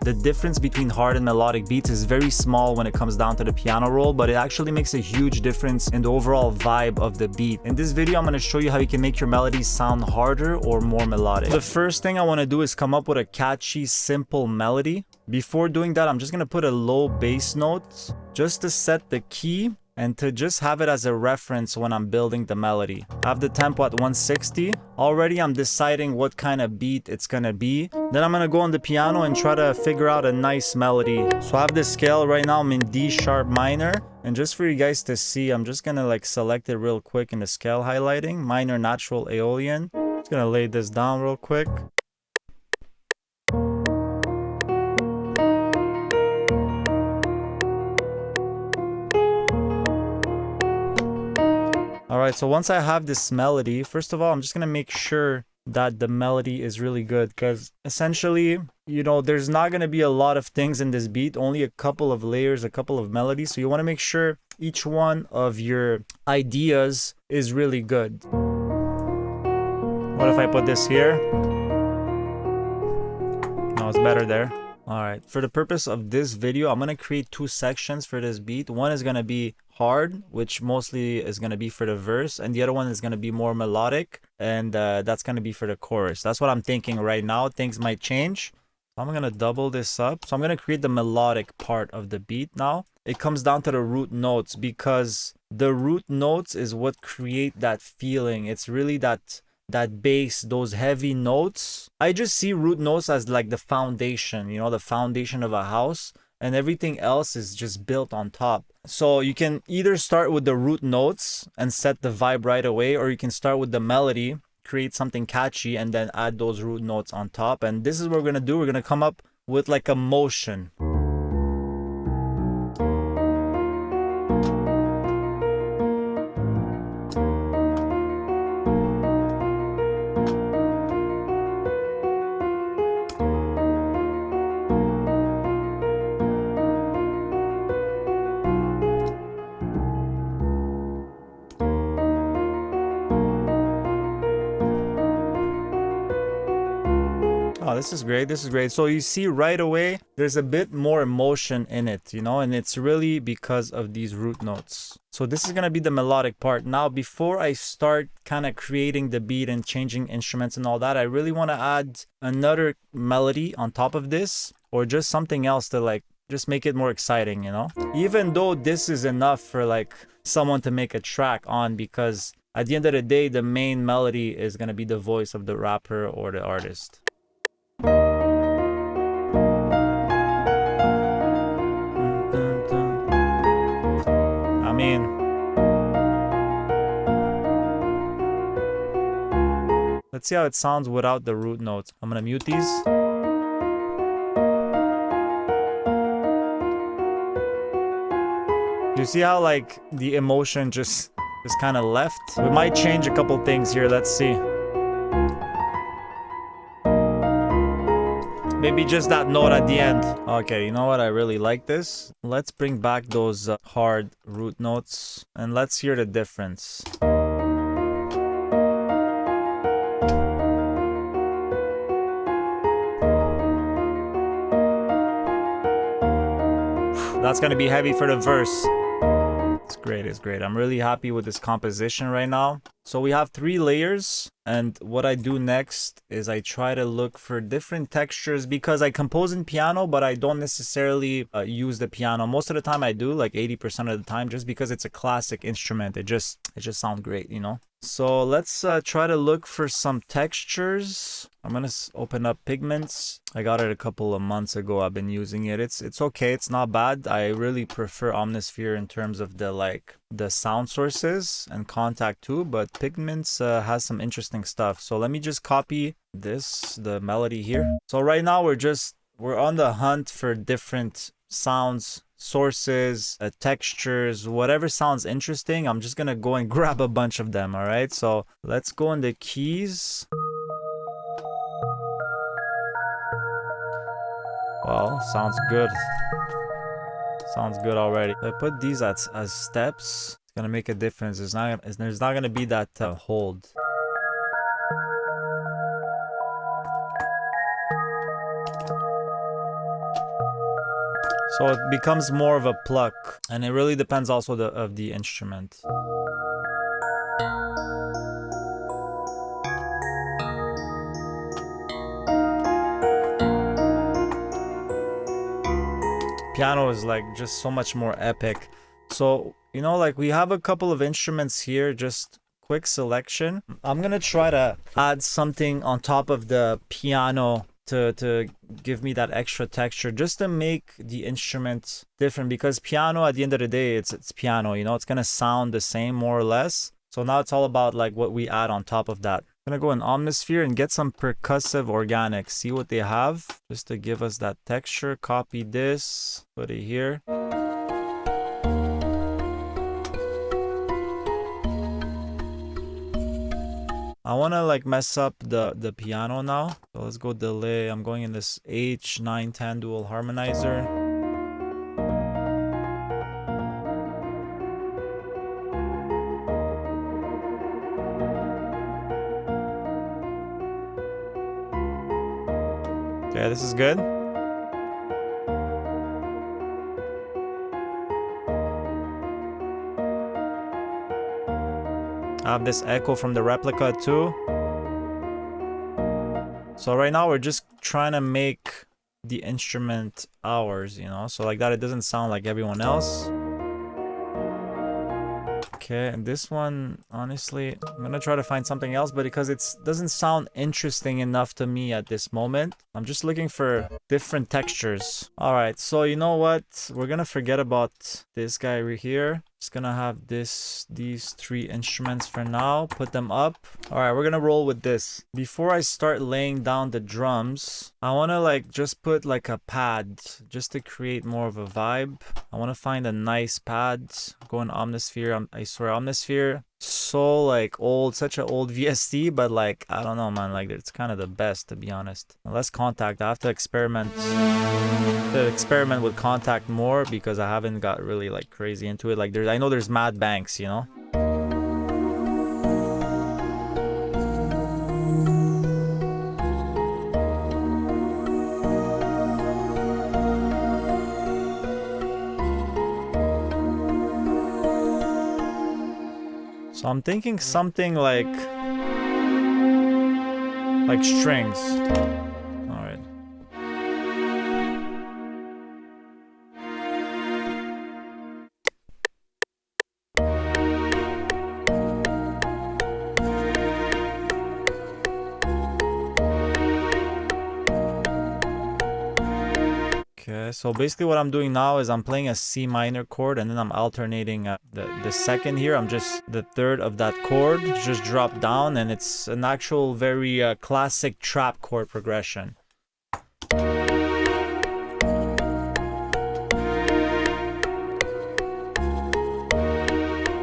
the difference between hard and melodic beats is very small when it comes down to the piano roll, but it actually makes a huge difference in the overall vibe of the beat. In this video, I'm going to show you how you can make your melodies sound harder or more melodic. The first thing I want to do is come up with a catchy, simple melody. Before doing that, I'm just going to put a low bass note just to set the key and to just have it as a reference when I'm building the melody. I have the tempo at 160. Already I'm deciding what kind of beat it's gonna be. Then I'm gonna go on the piano and try to figure out a nice melody. So I have this scale right now, I'm in D sharp minor. And just for you guys to see, I'm just gonna like select it real quick in the scale highlighting. Minor natural Aeolian. Just gonna lay this down real quick. Alright, so once I have this melody, first of all, I'm just going to make sure that the melody is really good. Because essentially, you know, there's not going to be a lot of things in this beat. Only a couple of layers, a couple of melodies. So you want to make sure each one of your ideas is really good. What if I put this here? No, it's better there. Alright, for the purpose of this video, I'm going to create two sections for this beat. One is going to be hard, which mostly is going to be for the verse, and the other one is going to be more melodic, and that's going to be for the chorus. That's what I'm thinking right now. Things might change. So I'm going to double this up. So I'm going to create the melodic part of the beat now. It comes down to the root notes, because the root notes is what create that feeling. It's really that bass, those heavy notes. I just see root notes as like the foundation, you know, the foundation of a house, and everything else is just built on top. So you can either start with the root notes and set the vibe right away, or you can start with the melody, create something catchy, and then add those root notes on top. And this is what we're gonna do. We're gonna come up with like a motion. Oh, this is great. This is great. So you see right away, there's a bit more emotion in it, you know, and it's really because of these root notes. So this is going to be the melodic part. Now, before I start kind of creating the beat and changing instruments and all that, I really want to add another melody on top of this, or just something else to like just make it more exciting, you know, even though this is enough for like someone to make a track on, because at the end of the day, the main melody is going to be the voice of the rapper or the artist. I mean, let's see how it sounds without the root notes. I'm gonna mute these. You see how like the emotion just kind of left? We might change a couple things here. Let's see. Maybe just that note at the end. Okay, you know what? I really like this. Let's bring back those hard root notes and let's hear the difference. That's gonna be heavy for the verse. It's great, it's great. I'm really happy with this composition right now. So we have 3 layers, and what I do next is I try to look for different textures, because I compose in piano, but I don't necessarily use the piano. Most of the time I do, like 80% of the time, just because it's a classic instrument. It just sounds great, you know? So let's try to look for some textures. I'm gonna open up Pigments. I got it a couple of months ago. I've been using it. It's okay. It's not bad. I really prefer Omnisphere in terms of the sound sources and Contact too, but Pigments has some interesting stuff. So let me just copy the melody here. So right now we're on the hunt for different sounds, sources, textures, whatever sounds interesting. I'm just gonna go and grab a bunch of them. All right, so let's go in the keys. Well, sounds good. Sounds good already. If I put these as steps, it's gonna make a difference. There's not gonna be that hold. So it becomes more of a pluck, and it really depends also of the instrument. Piano is like just so much more epic. So, you know, like we have a couple of instruments here, just quick selection. I'm gonna try to add something on top of the piano to give me that extra texture, just to make the instrument different, because piano at the end of the day, it's piano, you know, it's gonna sound the same more or less. So now it's all about like what we add on top of that. I'm gonna go in Omnisphere and get some percussive organics, see what they have, just to give us that texture. Copy this, put it here. I want to like mess up the piano now. So let's go delay. I'm going in this H910 dual harmonizer. Okay, this is good. I have this echo from the replica too. So right now we're just trying to make the instrument ours, you know, so like that it doesn't sound like everyone else. Okay, and this one, honestly, I'm gonna try to find something else, but because it doesn't sound interesting enough to me at this moment, I'm just looking for different textures. All right, so you know what? We're gonna forget about this guy right here. Just gonna have these three instruments for now, put them up. All right, we're gonna roll with this. Before I start laying down the drums, I wanna like just put like a pad just to create more of a vibe. I wanna find a nice pad. Go in Omnisphere. I swear, Omnisphere, so like old, such an old VST, but like I don't know, man, like it's kind of the best, to be honest. Less contact. I have to experiment with contact more, because I haven't got really like crazy into it. Like I know there's mad banks, you know. So I'm thinking something like strings. All right. Okay, so basically what I'm doing now is I'm playing a C minor chord, and then I'm alternating the second here. I'm just the third of that chord just drop down, and it's an actual very classic trap chord progression.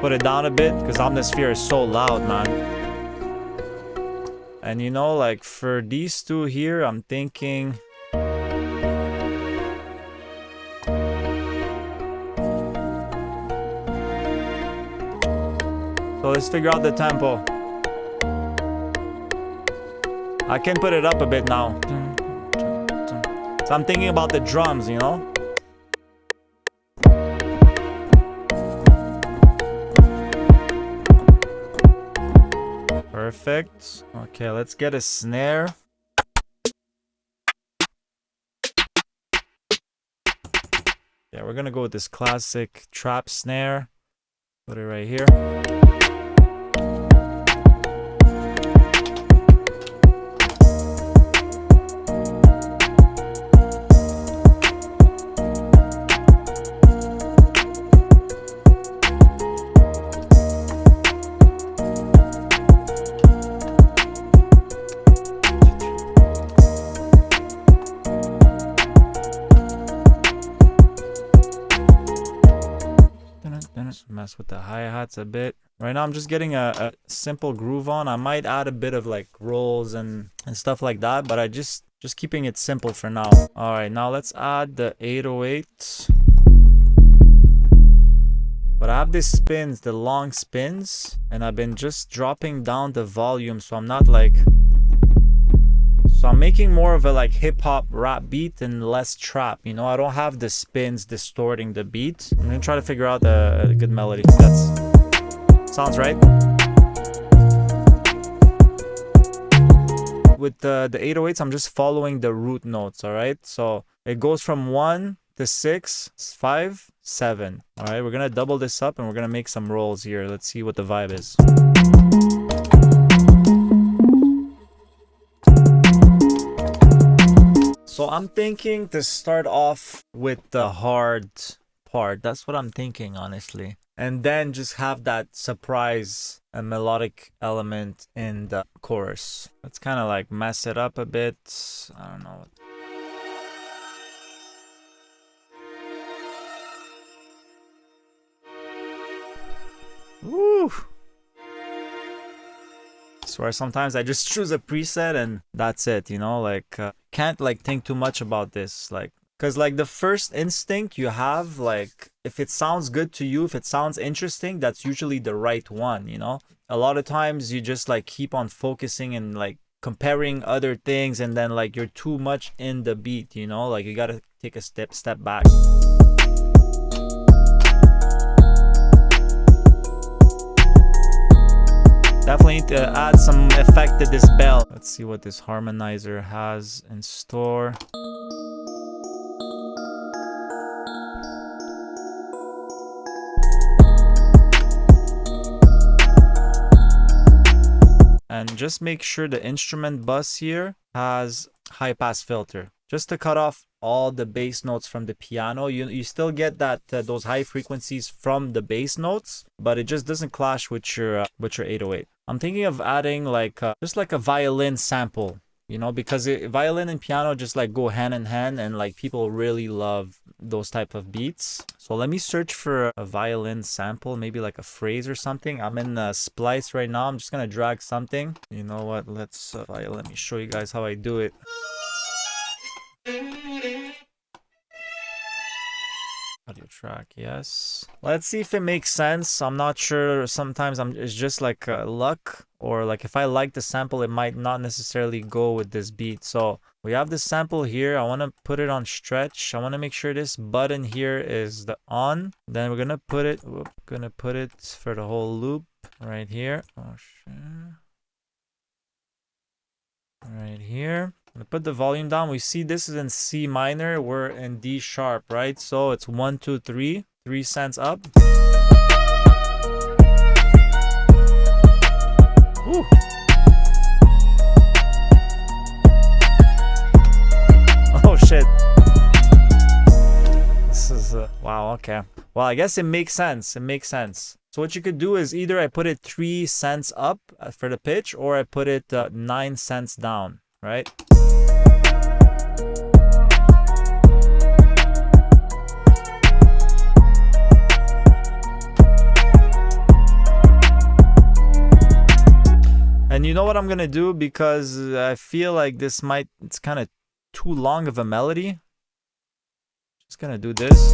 Put it down a bit because Omnisphere is so loud, man. And you know, like for these two here, I'm thinking so let's figure out the tempo. I can put it up a bit now. So I'm thinking about the drums, you know? Perfect. Okay, let's get a snare. Yeah, we're gonna go with this classic trap snare. Put it right here. Mess with the hi-hats a bit. Right now I'm just getting a simple groove on. I might add a bit of like rolls and stuff like that, but I just keeping it simple for now. All right, now let's add the 808. But I have these spins, the long spins, and I've been just dropping down the volume, so I'm not So I'm making more of a like hip hop rap beat and less trap. You know, I don't have the spins distorting the beat. I'm gonna try to figure out a good melody. That sounds right. With the 808s, I'm just following the root notes, all right? So it goes from 1 to 6, 5, 7. All right, we're gonna double this up and we're gonna make some rolls here. Let's see what the vibe is. So I'm thinking to start off with the hard part. That's what I'm thinking, honestly. And then just have that surprise and melodic element in the chorus. Let's kind of like mess it up a bit. I don't know. Woo! I swear sometimes I just choose a preset and that's it, you know, like can't like think too much about this, like, because like the first instinct you have, like if it sounds good to you, if it sounds interesting, that's usually the right one, you know. A lot of times you just like keep on focusing and like comparing other things, and then like you're too much in the beat, you know, like you gotta take a step back. Definitely need to add some effect to this bell. Let's see what this harmonizer has in store. And just make sure the instrument bus here has high pass filter, just to cut off all the bass notes from the piano. You still get that those high frequencies from the bass notes, but it just doesn't clash with your 808. I'm thinking of adding like just like a violin sample, you know, because violin and piano just like go hand in hand, and like people really love those type of beats. So let me search for a violin sample, maybe like a phrase or something. I'm in Splice right now. I'm just gonna drag something. You know what? Let's let me show you guys how I do it. Audio track, yes. Let's see if it makes sense. I'm not sure. Sometimes it's just like luck, or like if I like the sample, it might not necessarily go with this beat. So we have the sample here. I want to put it on stretch. I want to make sure this button here is the on. Then we're gonna put it. Gonna put it for the whole loop right here. Oh shit. Right here. I'm gonna put the volume down. We see this is in C minor. We're in D sharp, right? So it's 1, 2, 3. 3 cents up. Ooh. Oh shit. This is wow, okay. Well, I guess it makes sense. It makes sense. So what you could do is either I put it 3 cents up for the pitch, or I put it 9 cents down, right? And you know what I'm gonna do, because I feel like this it's kind of too long of a melody. Just gonna do this.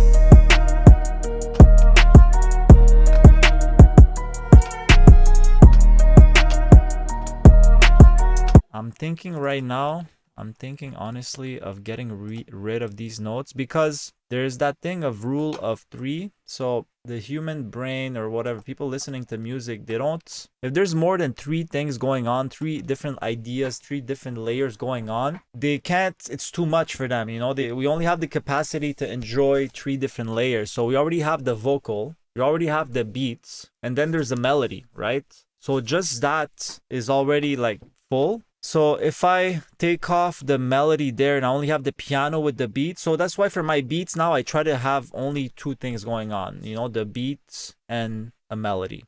I'm thinking right now, I'm thinking honestly of getting rid of these notes, because there's that thing of rule of 3. So the human brain, or whatever, people listening to music, they don't, if there's more than 3 things going on, 3 different ideas, 3 different layers going on, they can't, it's too much for them, you know. We only have the capacity to enjoy 3 different layers. So we already have the vocal, we already have the beats, and then there's the melody, right? So just that is already like full. So if I take off the melody there and I only have the piano with the beat, so that's why for my beats now I try to have only 2 things going on, you know, the beats and a melody.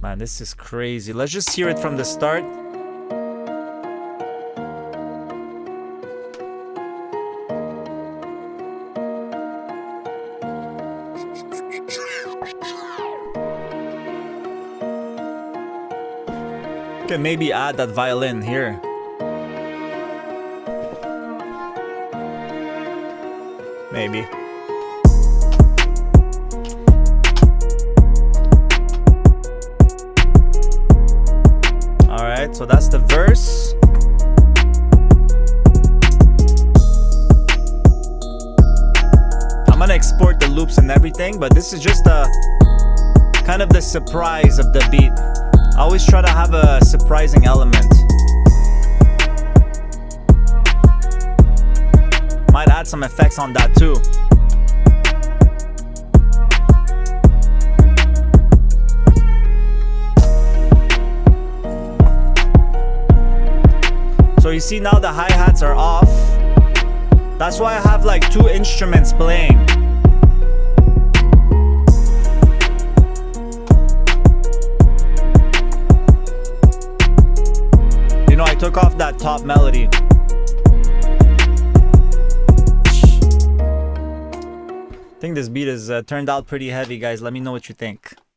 Man, this is crazy. Let's just hear it from the start. Can maybe add that violin here. Maybe. right? So that's the verse. I'm gonna export the loops and everything, but this is just a kind of the surprise of the beat. I always try to have a surprising element. Might add some effects on that too. So you see now the hi-hats are off. That's why I have like 2 instruments playing. You know, I took off that top melody. I think this beat is turned out pretty heavy, guys. Let me know what you think.